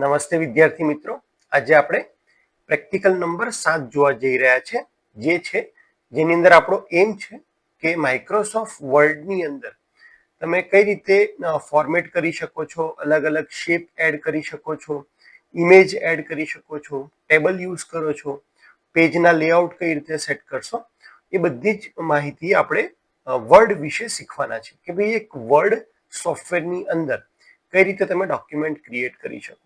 નમસ્તે વિદ્યાર્થી મિત્રો, આજે આપણે પ્રેક્ટિકલ નંબર 7 જોવા જઈ રહ્યા છે, જેની અંદર આપણો એમ છે કે માઇક્રોસોફ્ટ વર્ડની અંદર તમે કઈ રીતે ફોર્મેટ કરી શકો છો, અલગ અલગ શેપ એડ કરી શકો છો, ઇમેજ એડ કરી શકો છો, ટેબલ યુઝ કરો છો, પેજના લેઆઉટ કઈ રીતે સેટ કરશો, એ બધી જ માહિતી આપણે વર્ડ વિશે શીખવાના છે કે ભાઈ એક વર્ડ સોફ્ટવેરની અંદર કઈ રીતે તમે ડોક્યુમેન્ટ ક્રિએટ કરી શકો.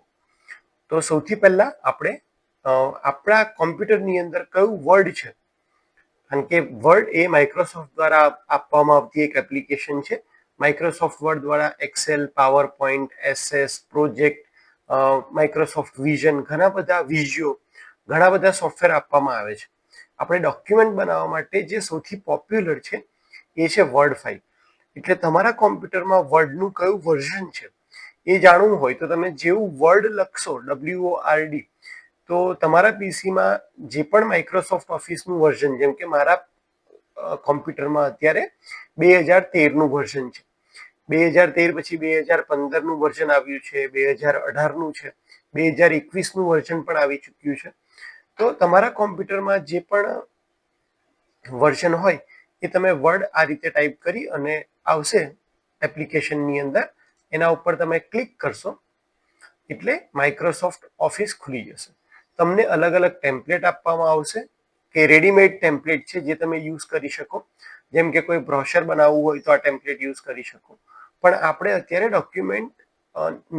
તો સૌથી પહેલા આપણે આપણા કોમ્પ્યુટરની અંદર કયું વર્ડ છે, કારણ કે વર્ડ એ માઇક્રોસોફ્ટ દ્વારા આપવામાં આવતી એક એપ્લિકેશન છે. માઇક્રોસોફ્ટ વર્ડ દ્વારા એક્સેલ, પાવર પોઈન્ટ, એસએસ, પ્રોજેક્ટ, માઇક્રોસોફ્ટ વિઝન, ઘણા બધા વિઝ્યુઓ, ઘણા બધા સોફ્ટવેર આપવામાં આવે છે. આપણે ડોક્યુમેન્ટ બનાવવા માટે જે સૌથી પોપ્યુલર છે એ છે વર્ડ ફાઇલ. એટલે તમારા કોમ્પ્યુટરમાં વર્ડનું કયું વર્ઝન છે એ જાણવું હોય તો તમે જેવું વર્ડ લખશો WORD, તો તમારા પીસીમાં જે પણ માઇક્રોસોફ્ટ ઓફિસનું વર્ઝન, જેમ કે મારા કોમ્પ્યુટરમાં અત્યારે 2013નું વર્ઝન છે, 2013 પછી 2015નું વર્ઝન આવ્યું છે, 2018નું છે, 2021નું વર્ઝન પણ આવી ચૂક્યું છે. તો તમારા કોમ્પ્યુટરમાં જે પણ વર્ઝન હોય એ તમે વર્ડ આ રીતે ટાઈપ કરી અને આવશે એપ્લિકેશનની અંદર, એના ઉપર તમે ક્લિક કરશો એટલે માઇક્રોસોફ્ટ ઓફિસ ખુલી જશે. તમને અલગ અલગ ટેમ્પલેટ આપવામાં આવશે કે રેડીમેડ ટેમ્પલેટ છે જે તમે યુઝ કરી શકો. જેમ કે કોઈ બ્રોશર બનાવવું હોય તો આ ટેમ્પલેટ યુઝ કરી શકો, પણ આપણે અત્યારે ડોક્યુમેન્ટ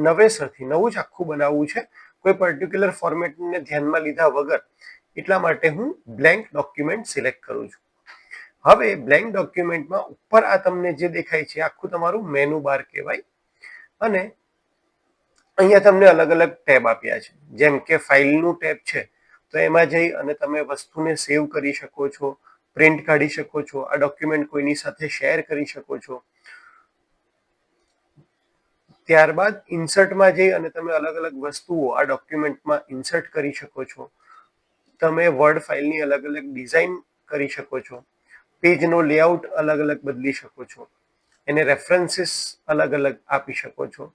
નવેસરથી નવું જ આખું બનાવવું છે, કોઈ પર્ટિક્યુલર ફોર્મેટને ધ્યાનમાં લીધા વગર. એટલા માટે હું બ્લેન્ક ડોક્યુમેન્ટ સિલેક્ટ કરું છું. હવે બ્લેન્ક ડોક્યુમેન્ટમાં ઉપર આ તમને જે દેખાય છે આખું તમારું મેનુ બાર કહેવાય, અને અહીંયા તમને અલગ અલગ ટેબ આપ્યા છે. જેમ કે ફાઇલનું ટેબ છે, તો એમાં જઈ અને તમે વસ્તુને સેવ કરી શકો છો, પ્રિન્ટ કાઢી શકો છો, આ ડોક્યુમેન્ટ કોઈની સાથે શેર કરી શકો છો. ત્યારબાદ ઇન્સર્ટમાં જઈ અને તમે અલગ અલગ વસ્તુઓ આ ડોક્યુમેન્ટમાં ઇન્સર્ટ કરી શકો છો. તમે વર્ડ ફાઇલની અલગ અલગ ડિઝાઇન કરી શકો છો, પેજનો લેઆઉટ અલગ અલગ બદલી શકો છો, એને રેફરન્સીસ અલગ અલગ આપી શકો છો,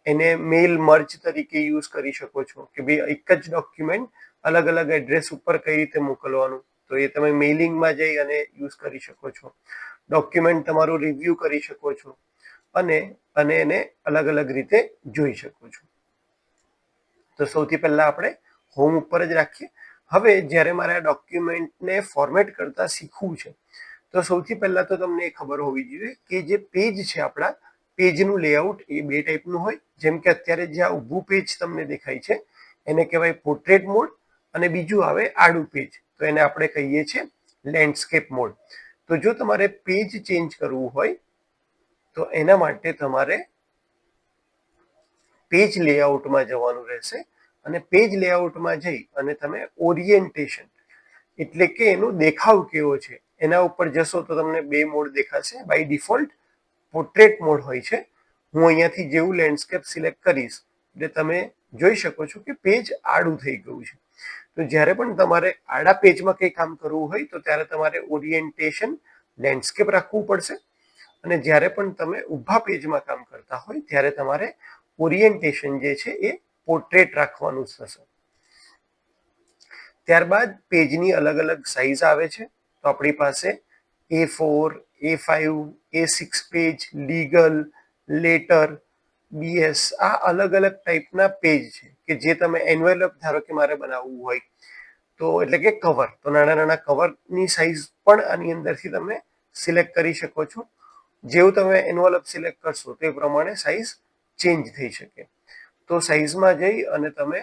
એને મેલ મર્જ તરીકે યુઝ કરી શકો છો કે ભાઈ એક જ ડોક્યુમેન્ટ અલગ અલગ એડ્રેસ ઉપર કઈ રીતે મોકલવાનું, તો એ તમે મેલિંગમાં જઈ અને યુઝ કરી શકો છો. ડોક્યુમેન્ટ તમારું રિવ્યુ કરી શકો છો અને એને અલગ અલગ રીતે જોઈ શકો છો. તો સૌથી પહેલા આપણે હોમ ઉપર જ રાખીએ. હવે જ્યારે મારે આ ડોક્યુમેન્ટને ફોર્મેટ કરતા શીખવું છે, તો સૌથી પહેલા તો તમને એ ખબર હોવી જોઈએ કે જે પેજ છે આપણા, પેજનું લેઆઉટ એ બે ટાઈપનું હોય. જેમ કે અત્યારે જે આ ઊભું પેજ તમને દેખાય છે એને કહેવાય પોર્ટ્રેટ મોડ, અને બીજું આવે આડું પેજ, તો એને આપણે કહીએ છીએ લેન્ડસ્કેપ મોડ. તો જો તમારે પેજ ચેન્જ કરવું હોય તો એના માટે તમારે પેજ લેઆઉટમાં જવાનું રહેશે, અને પેજ લેઆઉટમાં જઈ અને તમે ઓરિએન્ટેશન, એટલે કે એનો દેખાવ કેવો છે, એના ઉપર જશો તો તમને બે મોડ દેખાશે. બાય ડિફોલ્ટ પોર્ટ્રેટ મોડ હોય છે. હું અહીંયાથી જેવું લેન્ડસ્કેપ સિલેક્ટ કરીશ એટલે તમે જોઈ શકો છો કે પેજ આડું થઈ ગયું છે. તો જ્યારે પણ તમારે આડા પેજમાં કંઈ કામ કરવું હોય તો ત્યારે તમારે ઓરિએન્ટેશન લેન્ડસ્કેપ રાખવું પડશે, અને જ્યારે પણ તમે ઊભા પેજમાં કામ કરતા હોય ત્યારે તમારે ઓરિએન્ટેશન જે છે એ પોર્ટ્રેટ રાખવાનું થશે. ત્યારબાદ પેજની અલગ અલગ સાઇઝ આવે છે. તો આપણી પાસે A4, A5, A6 page, legal, letter, BS, આ અલગ અલગ ટાઈપના પેજ છે કે જે તમે એન્વેલપ ધારો કે મારે બનાવવું હોય તો, એટલે કે કવર, તો નાના નાના કવરની સાઇઝ પણ આની અંદરથી તમે સિલેક્ટ કરી શકો છો. જેવું તમે એન્વેલપ સિલેક્ટ કરશો તે પ્રમાણે સાઇઝ ચેન્જ થઈ શકે. તો સાઇઝમાં જઈ અને તમે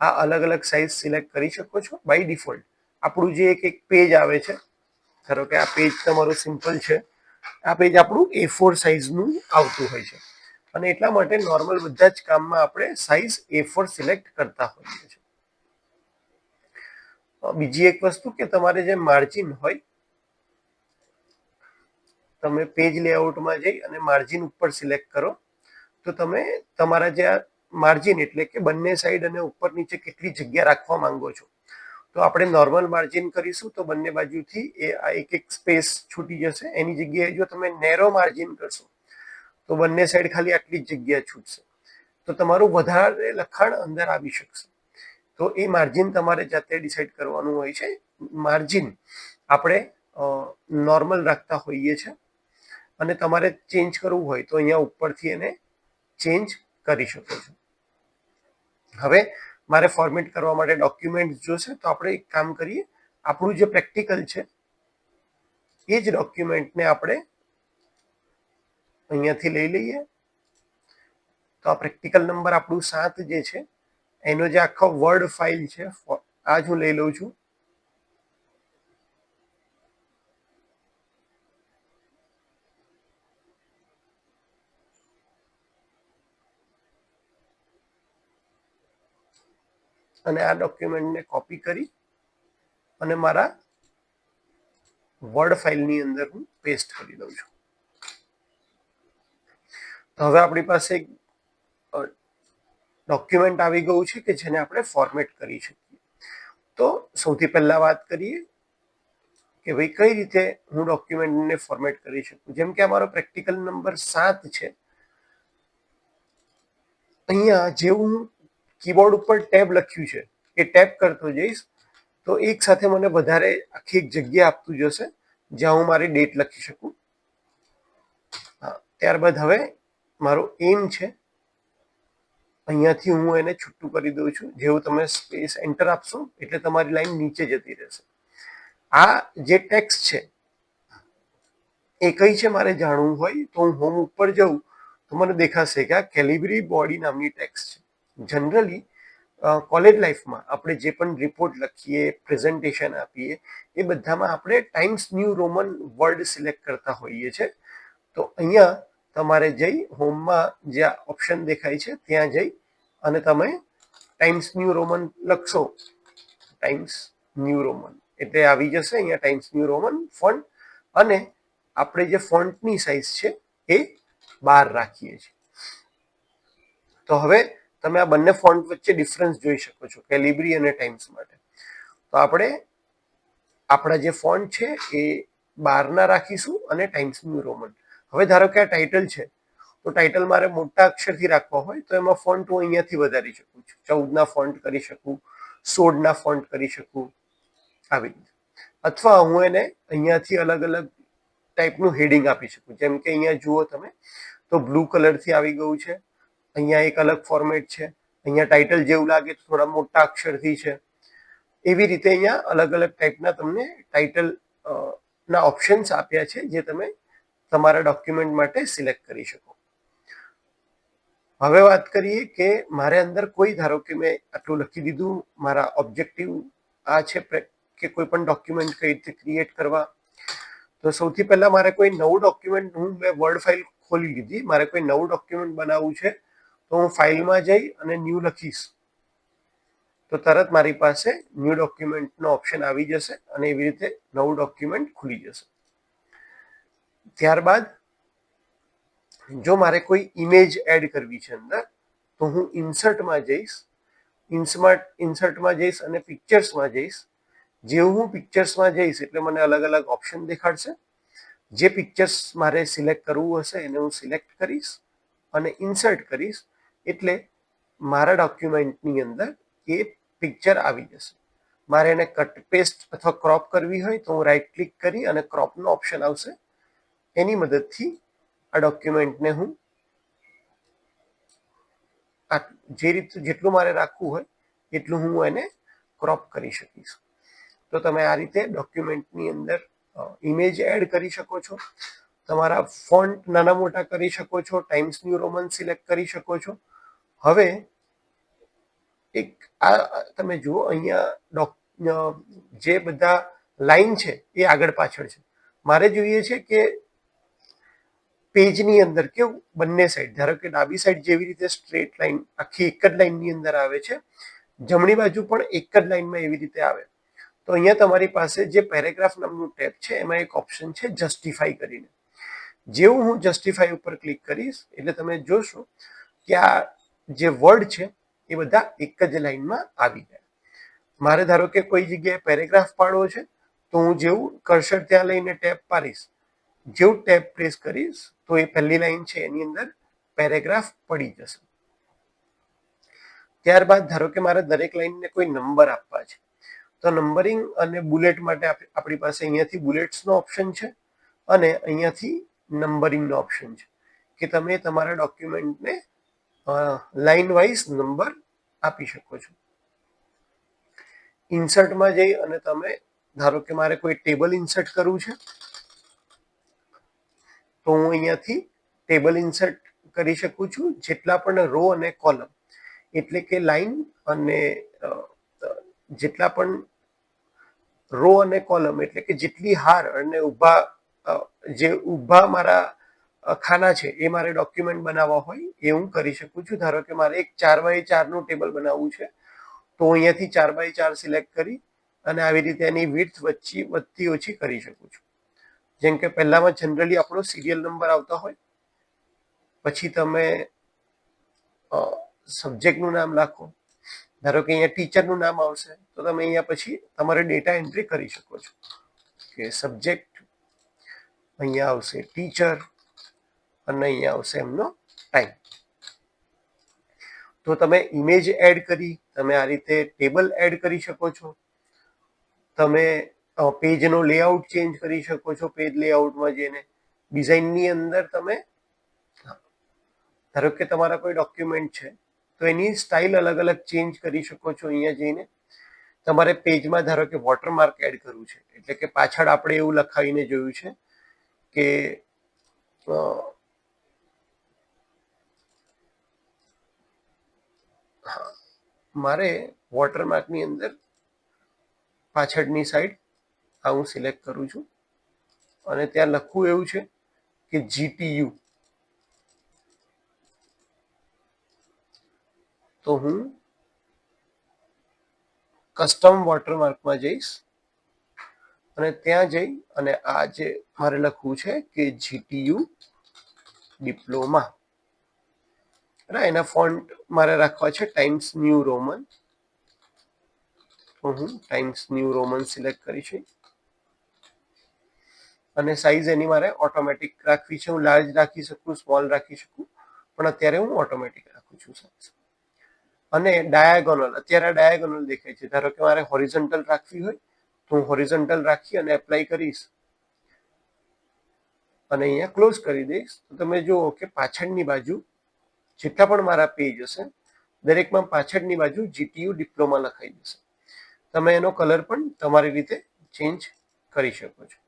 આ અલગ અલગ સાઇઝ સિલેક્ટ કરી શકો છો. બાય ડિફોલ્ટ આપણું જે એક પેજ આવે છે, ધારો કે આ પેજ તમારું સિમ્પલ છે, આ પેજ આપણું A4 સાઇઝનું આવતું હોય છે, અને એટલા માટે નોર્મલ બધા જ કામમાં આપણે સાઇઝ A4 સિલેક્ટ કરતા હોઈએ છીએ. બીજી એક વસ્તુ કે તમારે જે માર્જિન હોય, તમે પેજ લેઆઉટમાં જઈ અને માર્જિન ઉપર સિલેક્ટ કરો તો તમે તમારા જે આ માર્જિન, એટલે કે બંને સાઈડ અને ઉપર નીચે કેટલી જગ્યા રાખવા માંગો છો. તો આપણે નોર્મલ માર્જિન કરીશું તો બંને બાજુથી એ આ એક એક સ્પેસ છૂટી જશે. એની જગ્યાએ જો તમે નેરો માર્જિન કરશો તો બંને સાઈડ ખાલી આટલી જ જગ્યા છૂટશે. તો તમારું વધારે લખાણ અંદર આવી શકશે. તો એ માર્જિન તમારે જાતે ડિસાઈડ કરવાનું હોય છે. માર્જિન આપણે નોર્મલ રાખતા હોઈએ છીએ અને તમારે ચેન્જ કરવું હોય તો અહીંયા ઉપરથી એને ચેન્જ કરી શકો છો. હવે મારે ફોર્મેટ કરવા માટે ડોક્યુમેન્ટ જોશે તો આપણે એક કામ કરીએ, આપણું જે પ્રેક્ટિકલ છે એ જ ડોક્યુમેન્ટને આપણે અહીંયાથી લઈ લઈએ. તો આ પ્રેક્ટિકલ નંબર આપણું 7 જે છે એનો જે આખો વર્ડ ફાઇલ છે આ જ હું લઈ લઉં છું. અને આ ડોક્યુમેન્ટને કોપી કરી અને મારા વર્ડ ફાઇલની અંદર હું પેસ્ટ કરી દઉં છું. તો હવે આપણી પાસે એક ડોક્યુમેન્ટ આવી ગયું છે કે જેને આપણે ફોર્મેટ કરી શકીએ. તો સૌથી પહેલા વાત કરીએ કે ભાઈ કઈ રીતે હું ડોક્યુમેન્ટને ફોર્મેટ કરી શકું. જેમ કે અમારો પ્રેક્ટિકલ નંબર 7 છે. અહીંયા જેવું કીબોર્ડ ઉપર ટેબ લખ્યું છે એ ટેપ કરતો જઈશ તો એક સાથે મને વધારે આખી એક જગ્યા આપતું જશે જ્યાં હું મારી ડેટ લખી શકું. ત્યારબાદ હવે મારો એમ છે, અહીંયાથી હું એને છૂટું કરી દઉં છું. જેવું તમે સ્પેસ એન્ટર આપશો એટલે તમારી લાઈન નીચે જતી રહેશે. આ જે ટેક્સ્ટ છે એ કઈ છે મારે જાણવું હોય તો હું હોમ ઉપર જાઉં તો મને દેખાશે કે આ કેલિબ્રી બોડી નામની ટેક્સ્ટ છે. જનરલી કોલેજ લાઈફમાં આપણે જે પણ રિપોર્ટ લખીએ, પ્રેઝન્ટેશન આપીએ એ બધામાં આપણે times new Roman word select કરતા હોઈએ છીએ. તો અહીંયા તમારે જઈ હોમમાં જે ઓપ્શન દેખાય છે ત્યાં જઈ અને તમે ટાઈમ્સ ન્યૂ રોમન લખશો. ટાઈમ્સ ન્યૂ રોમન એટલે આવી જશે અહીંયા ટાઈમ્સ ન્યૂ રોમન ફોન્ટ. અને આપણે જે ફોન્ટની સાઇઝ છે એ 12 રાખીએ છીએ. તો હવે તમે આ બંને ફોન્ટ વચ્ચે ડિફરન્સ જોઈ શકો છો કેલિબ્રી અને ટાઈમ્સ માટે. તો આપણે આપણા જે ફોન્ટ છે એ 12 ના રાખીશું અને ટાઈમ્સ ન્યૂ રોમન. હવે ધારો કે આ ટાઇટલ છે તો ટાઇટલ મારે મોટા અક્ષરથી રાખવા હોય તો એમાં ફોન્ટ હું અહીંયાથી વધારી શકું છું. 14 ના ફોન્ટ કરી શકું, 16 ના ફોન્ટ કરી શકું, આવી રીતે. અથવા હું એને અહીંયાથી અલગ અલગ ટાઈપનું હેડિંગ આપી શકું. જેમ કે અહીંયા જુઓ તમે તો બ્લુ કલરથી આવી ગયું છે. અહીંયા એક અલગ ફોર્મેટ છે. અહીંયા ટાઇટલ જેવું લાગે તો થોડા મોટા અક્ષરથી છે. એવી રીતે અહીંયા અલગ અલગ ટાઈપના તમને ટાઇટલ ના ઓપ્શન્સ આપ્યા છે જે તમે તમારા ડોક્યુમેન્ટ માટે સિલેક્ટ કરી શકો. હવે વાત કરીએ કે મારે અંદર કોઈ ધારો કે મેં આટલું લખી દીધું, મારા ઓબ્જેક્ટિવ આ છે કે કોઈ પણ ડોક્યુમેન્ટ કઈ રીતે ક્રિએટ કરવા. તો સૌથી પહેલા મારે કોઈ નવું ડોક્યુમેન્ટ, હું મેં વર્ડ ફાઇલ ખોલી લીધી, મારે કોઈ નવું ડોક્યુમેન્ટ બનાવવું છે તો હું ફાઇલમાં જઈ અને ન્યૂ લખીશ તો તરત મારી પાસે ન્યૂ ડોક્યુમેન્ટનો ઓપ્શન આવી જશે અને એવી રીતે નવું ડોક્યુમેન્ટ ખુલી જશે. ત્યારબાદ જો મારે કોઈ ઇમેજ એડ કરવી છે અંદર તો હું ઇન્સર્ટમાં જઈશ. ઇન્સર્ટમાં જઈશ અને પિક્ચર્સમાં જઈશ. જેવું હું પિક્ચર્સમાં જઈશ એટલે મને અલગ અલગ ઓપ્શન દેખાડશે. જે પિક્ચર્સ મારે સિલેક્ટ કરવું હશે એને હું સિલેક્ટ કરીશ અને ઇન્સર્ટ કરીશ એટલે મારા ડોક્યુમેન્ટની અંદર એ પિક્ચર આવી જશે. મારે એને કટ પેસ્ટ અથવા ક્રોપ કરવી હોય તો હું રાઈટ ક્લિક કરી અને ક્રોપનો ઓપ્શન આવશે. એની મદદથી આ ડોક્યુમેન્ટને હું જે રીતે જેટલું મારે રાખવું હોય એટલું હું એને ક્રોપ કરી શકીશ. તો તમે આ રીતે ડોક્યુમેન્ટની અંદર ઇમેજ એડ કરી શકો છો, તમારા ફોન્ટ નાના મોટા કરી શકો છો, ટાઈમ્સ ન્યૂ રોમન સિલેક્ટ કરી શકો છો. હવે એક આ તમે જુઓ અહીંયા જે બધા લાઈન છે એ આગળ પાછળ છે. મારે જોઈએ છે કે પેજની અંદર કેવું બંને સાઈડ, ધારો કે ડાબી સાઈડ જેવી રીતે સ્ટ્રેટ લાઈન આખી એક જ લાઈનની અંદર આવે છે, જમણી બાજુ પણ એક જ લાઈનમાં એવી રીતે આવે. તો અહીંયા તમારી પાસે જે પેરેગ્રાફ નામનું ટેબ છે એમાં એક ઓપ્શન છે જસ્ટિફાઈ કરીને. જેવું હું જસ્ટિફાઈ ઉપર ક્લિક કરીશ એટલે તમે જોશો કે આ જે વર્ડ છે એ બધા એક જ લાઈનમાં આવી ગયા. મારે ધારો કે કોઈ જગ્યાએ પેરેગ્રાફ પાડવો છે તો હું જેવું કર્સર ત્યાં લઈને ટેબ પાડીશ, જેવું ટેબ પ્રેસ કરીશ તો એ પહેલી લાઈન છે એની અંદર પેરેગ્રાફ પડી જશે. ત્યારબાદ ધારો કે મારે દરેક લાઈનને કોઈ નંબર આપવા છે, તો નંબરિંગ અને બુલેટ માટે આપણી પાસે અહીંયાથી બુલેટ્સનો ઓપ્શન છે અને અહીંયાથી નંબરિંગનો ઓપ્શન છે કે તમે તમારા ડોક્યુમેન્ટને લાઈન વાઇઝ નંબર આપી શકો છો. ઇન્સર્ટમાં જઈ અને તમે ધારો કે મારે કોઈ ટેબલ ઇન્સર્ટ કરવું છે, તો હું અહીંયાથી ટેબલ ઇન્સર્ટ કરી શકું છું. જેટલા પણ રો અને કોલમ એટલે કે લાઈન અને જેટલા પણ રો અને કોલમ એટલે કે જેટલી હાર અને ઊભા મારા ખાના છે એ મારે ડોક્યુમેન્ટ બનાવવા હોય એ હું કરી શકું છું. ધારો કે મારે એક 4x4 નું ટેબલ બનાવવું છે, તો અહીંયાથી 4x4 સિલેક્ટ કરી અને આવી રીતે એની વિડ્થ વધતી ઓછી કરી શકું છું. જેમ કે પહેલામાં જનરલી આપણો સિરિયલ નંબર આવતા હોય, પછી તમે સબ્જેક્ટનું નામ લખો, ધારો કે અહીંયા ટીચરનું નામ આવશે તો તમે અહીંયા પછી તમારે ડેટા એન્ટ્રી કરી શકો છો કે સબ્જેક્ટ, અહીંયા આવશે ટીચર અને અહીંયા આવશે એમનો ટાઈમ. તો તમે ઇમેજ એડ કરી તમે આ રીતે ટેબલ એડ કરી શકો છો. તમે પેજનો લેઆઉટ ચેન્જ કરી શકો છો. પેજ લેઆઉટમાં જઈને ડિઝાઇનની અંદર તમે ધારો કે તમારા કોઈ ડોક્યુમેન્ટ છે તો એની સ્ટાઇલ અલગ અલગ ચેન્જ કરી શકો છો. અહીંયા જઈને તમારે પેજમાં ધારો કે વોટરમાર્ક એડ કરવું છે, એટલે કે પાછળ આપણે એવું લખાવીને જોયું છે કે મારે વોટરમાર્કની અંદર પાછળની સાઈડ આ હું સિલેક્ટ કરું છું અને ત્યાં લખવું એવું છે કે GTU, તો હું કસ્ટમ વોટરમાર્કમાં જઈશ અને ત્યાં જઈ અને આ જે મારે લખવું છે કે GTU ડિપ્લોમા, એના ફોન્ટ મારે રાખવા છે ટાઈમ્સ ન્યૂ રોમન, તો હું ટાઈમ્સ ન્યૂ રોમન સિલેક્ટ કરીશ અને સાઈઝ એની મારે ઓટોમેટિક રાખવી છે. હું લાર્જ રાખી શકું, સ્મોલ રાખી શકું, પણ અત્યારે હું ઓટોમેટિક રાખું છું સાઈઝ. અને ડાયાગોનલ, અત્યારે ડાયાગોનલ દેખાય છે. ધારો કે મારે હોરિઝોન્ટલ રાખવી હોય તો હું હોરિઝોન્ટલ રાખી અને એપ્લાય કરીશ અને અહીંયા ક્લોઝ કરી દઈશ. તો તમે જુઓ કે પાછળની બાજુ જેટલા પણ મારા પેજ હશે દરેકમાં પાછળની બાજુ GTU ડિપ્લોમા લખાઈ જશે. તમે એનો કલર પણ તમારી રીતે ચેન્જ કરી શકો છો.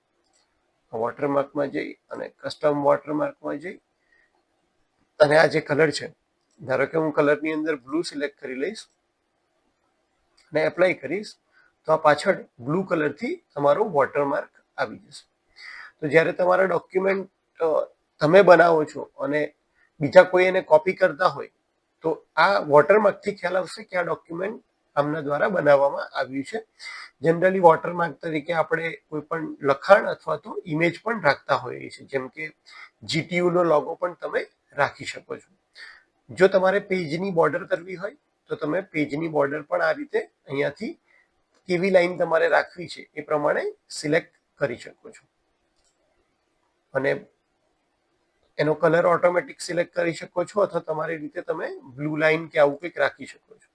વોટરમાર્કમાં જઈ અને કસ્ટમ વોટરમાર્કમાં જઈ અને આ જે કલર છે, ધારો કે હું કલરની અંદર બ્લુ સિલેક્ટ કરી લઈશ અને એપ્લાય કરીશ તો આ પાછળ બ્લુ કલરથી તમારો વોટરમાર્ક આવી જશે. તો જ્યારે તમારા ડોક્યુમેન્ટ તમે બનાવો છો અને બીજા કોઈ એને કોપી કરતા હોય તો આ વોટરમાર્કથી ખ્યાલ આવશે કે આ ડોક્યુમેન્ટ આમના દ્વારા બનાવવામાં આવ્યું છે. જનરલી વોટરમાર્ક તરીકે આપણે કોઈ પણ લખાણ અથવા તો ઇમેજ પણ રાખતા હોઈએ છીએ, જેમ કે GTU નો લોગો પણ તમે રાખી શકો છો. જો તમારે પેજની બોર્ડર કરવી હોય તો તમે પેજની બોર્ડર પણ આ રીતે અહીંયાથી કેવી લાઈન તમારે રાખવી છે એ પ્રમાણે સિલેક્ટ કરી શકો છો અને એનો કલર ઓટોમેટિક સિલેક્ટ કરી શકો છો અથવા તમારી રીતે તમે બ્લુ લાઈન કે આવું કંઈક રાખી શકો છો.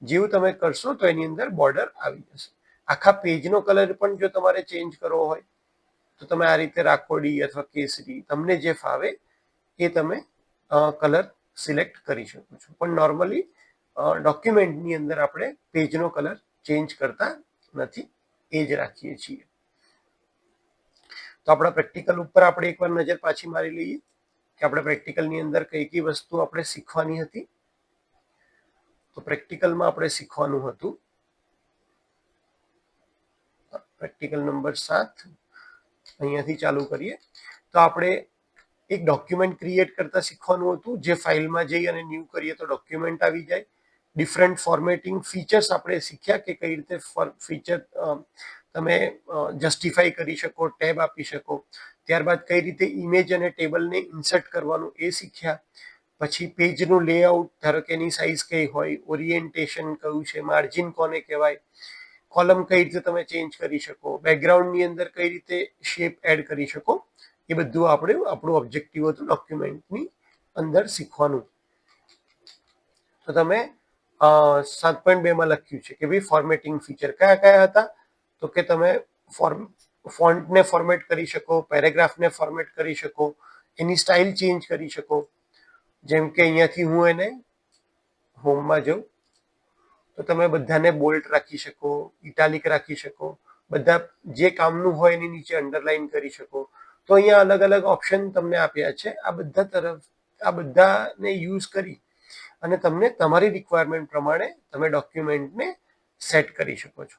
જેવું તમે કરશો તો એની અંદર બોર્ડર આવી જશે. આખા પેજનો કલર પણ જો તમારે ચેન્જ કરવો હોય તો તમે આ રીતે રાખોડી અથવા કેસરી, તમને જે ફાવે એ તમે કલર સિલેક્ટ કરી શકો છો. પણ નોર્મલી ડોક્યુમેન્ટની અંદર આપણે પેજનો કલર ચેન્જ કરતા નથી, એ જ રાખીએ છીએ. તો આપણા પ્રેક્ટિકલ ઉપર આપણે એકવાર નજર પાછી મારી લઈએ કે આપણે પ્રેક્ટિકલની અંદર કઈ કઈ વસ્તુ આપણે શીખવાની હતી. તો પ્રેક્ટિકલમાં આપણે શીખવાનું હતું પ્રેક્ટિકલ નંબર 7, અહીંયાથી ચાલુ કરીએ તો આપણે એક ડોક્યુમેન્ટ ક્રિએટ કરતા શીખવાનું હતું. જે ફાઇલમાં જઈ અને ન્યૂ કરીએ તો ડોક્યુમેન્ટ આવી જાય. ડિફરન્ટ ફોર્મેટિંગ ફીચર્સ આપણે શીખ્યા કે કઈ રીતે ફીચર તમે જસ્ટિફાઈ કરી શકો, ટેબ આપી શકો. ત્યારબાદ કઈ રીતે ઇમેજ અને ટેબલને ઇન્સર્ટ કરવાનું એ શીખ્યા. પછી પેજનું લેઆઉટ, ધારો કે એની સાઇઝ કઈ હોય, ઓરિએન્ટેશન કયું છે, માર્જિન કોને કહેવાય, કોલમ કઈ રીતે તમે ચેન્જ કરી શકો, બેકગ્રાઉન્ડની અંદર કઈ રીતે શેપ એડ કરી શકો, એ બધું આપણું ઓબ્જેક્ટિવ હતું ડોક્યુમેન્ટની અંદર શીખવાનું. તો તમે 7.2 માં લખ્યું છે કે ભાઈ ફોર્મેટિંગ ફીચર કયા કયા હતા, તો કે તમે ફોન્ટને ફોર્મેટ કરી શકો, પેરેગ્રાફને ફોર્મેટ કરી શકો, એની સ્ટાઇલ ચેન્જ કરી શકો. જેમ કે અહીંયાથી હું એને હોમમાં જાઉં તો તમે બધાને બોલ્ડ રાખી શકો, ઇટાલિક રાખી શકો, બધા જે કામનું હોય એની નીચે અંડરલાઈન કરી શકો. તો અહીંયા અલગ અલગ ઓપ્શન તમને આપ્યા છે. આ બધાને યુઝ કરી અને તમને તમારી રિક્વાયરમેન્ટ પ્રમાણે તમે ડોક્યુમેન્ટને સેટ કરી શકો છો.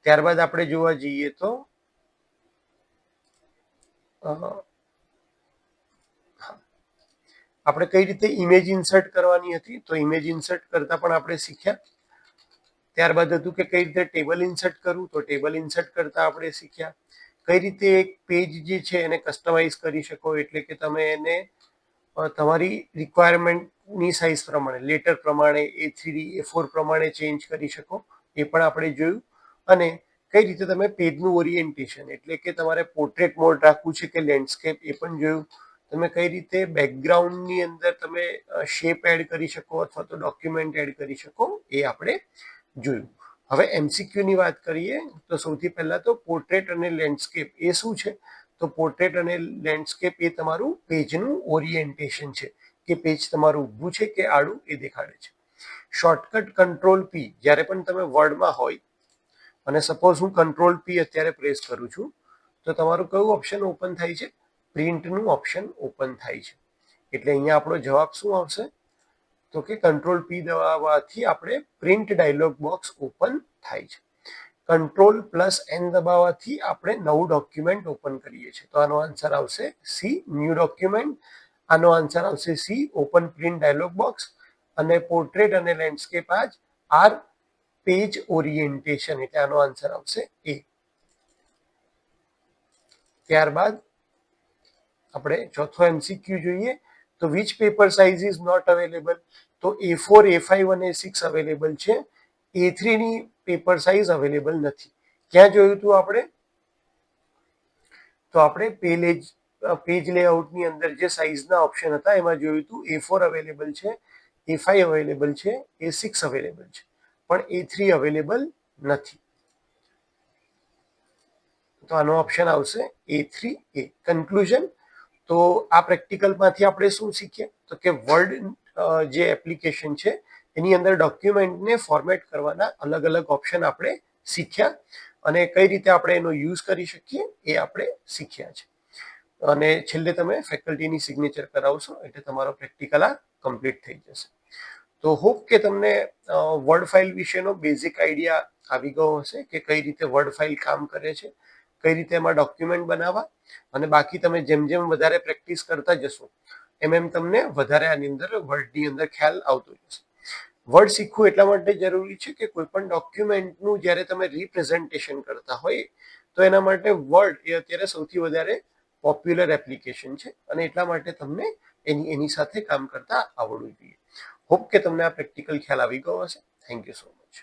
ત્યારબાદ આપણે જોવા જઈએ તો આપણે કઈ રીતે ઇમેજ ઇન્સર્ટ કરવાની હતી, તો ઇમેજ ઇન્સર્ટ કરતા પણ આપણે શીખ્યા. ત્યારબાદ હતું કે કઈ રીતે ટેબલ ઇન્સર્ટ કરવું, તો ટેબલ ઇન્સર્ટ કરતા આપણે શીખ્યા. કઈ રીતે એક પેજ જે છે એને કસ્ટમાઇઝ કરી શકો, એટલે કે તમે એને તમારી રિક્વાયરમેન્ટની સાઇઝ પ્રમાણે, લેટર પ્રમાણે, A3 A4 પ્રમાણે ચેન્જ કરી શકો, એ પણ આપણે જોયું. અને કઈ રીતે તમે પેજનું ઓરિએન્ટેશન, એટલે કે તમારે પોર્ટ્રેટ મોડ રાખવું છે કે લેન્ડસ્કેપ, એ પણ જોયું. તમે કઈ રીતે બેકગ્રાઉન્ડની અંદર તમે શેપ એડ કરી શકો અથવા તો ડોક્યુમેન્ટ એડ કરી શકો, એ આપણે જોયું. હવે MCQ ની વાત કરીએ તો સૌથી પહેલા તો પોર્ટ્રેટ અને લેન્ડસ્કેપ એ શું છે, તો પોર્ટ્રેટ અને લેન્ડસ્કેપ એ તમારું પેજનું ઓરિએન્ટેશન છે, કે પેજ તમારું ઊભું છે કે આડું એ દેખાડે છે. શોર્ટકટ કંટ્રોલ P જ્યારે પણ તમે વર્ડમાં હોય અને સપોઝ હું કંટ્રોલ P અત્યારે પ્રેસ કરું છું તો તમારું કયું ઓપ્શન ઓપન થાય છે, પ્રિન્ટનું ઓપ્શન ઓપન થાય છે. એટલે અહીંયા આપણો જવાબ શું આવશે, તો કે કંટ્રોલ P દબાવવાથી આપણે પ્રિન્ટ ડાયલોગ બોક્સ ઓપન થાય છે. કંટ્રોલ+N દબાવવાથી આપણે નવું ડોક્યુમેન્ટ ઓપન કરીએ છીએ, તો આનો આન્સર આવશે સી, ન્યૂ ડોક્યુમેન્ટ. આનો આન્સર આવશે C, open print dialog box. અને પોર્ટ્રેટ અને લેન્ડસ્કેપ આર પેજ ઓરિએન્ટેશન, એટલે આનો આન્સર આવશે એ. ત્યારબાદ આપણે ચોથો MCQ જોઈએ તો which paper size is not available, તો A4 A5 અને A6 અવેલેબલ છે, A3 ની પેપર સાઇઝ અવેલેબલ નથી. ક્યાં જોયું હતું આપણે, તો આપણે પેજ લેઆઉટની અંદર જે સાઇઝના ઓપ્શન હતા એમાં જોયું હતું A4 અવેલેબલ છે, A5 અવેલેબલ છે, A6 અવેલેબલ છે, પણ A3 અવેલેબલ નથી. તો આનો ઓપ્શન આવશે A3A. કન્ક્લુઝન, તો આ પ્રેક્ટિકલમાંથી આપણે શું શીખીએ, તો કે વર્ડ જે એપ્લિકેશન છે એની અંદર ડોક્યુમેન્ટને ફોર્મેટ કરવાના અલગ અલગ ઓપ્શન આપણે શીખ્યા, અને કઈ રીતે આપણે એનો યુઝ કરી શકીએ એ આપણે શીખ્યા છે. અને છેલ્લે તમે ફેકલ્ટીની સિગ્નેચર કરાવશો એટલે તમારો પ્રેક્ટિકલ આ કમ્પ્લીટ થઈ જશે. તો હોપ કે તમને વર્ડ ફાઇલ વિશેનો બેઝિક આઈડિયા આવી ગયો હશે કે કઈ રીતે વર્ડ ફાઇલ કામ કરે છે, કઈ રીતે એમાં ડોક્યુમેન્ટ બનાવવા. અને બાકી તમે જેમ જેમ વધારે પ્રેક્ટિસ કરતા જશો એમ તમને વધારે આની અંદર વર્ડની અંદર ખ્યાલ આવતો જશે. વર્ડ શીખવું એટલા માટે જરૂરી છે કે કોઈ પણ ડોક્યુમેન્ટનું જ્યારે તમે રિપ્રેઝન્ટેશન કરતા હોય તો એના માટે વર્ડ એ અત્યારે સૌથી વધારે પોપ્યુલર એપ્લિકેશન છે, અને એટલા માટે તમને એની સાથે કામ કરતા આવડવું જોઈએ. હોપ કે તમને આ પ્રેક્ટિકલ ખ્યાલ આવી ગયો હશે. Thank you so much.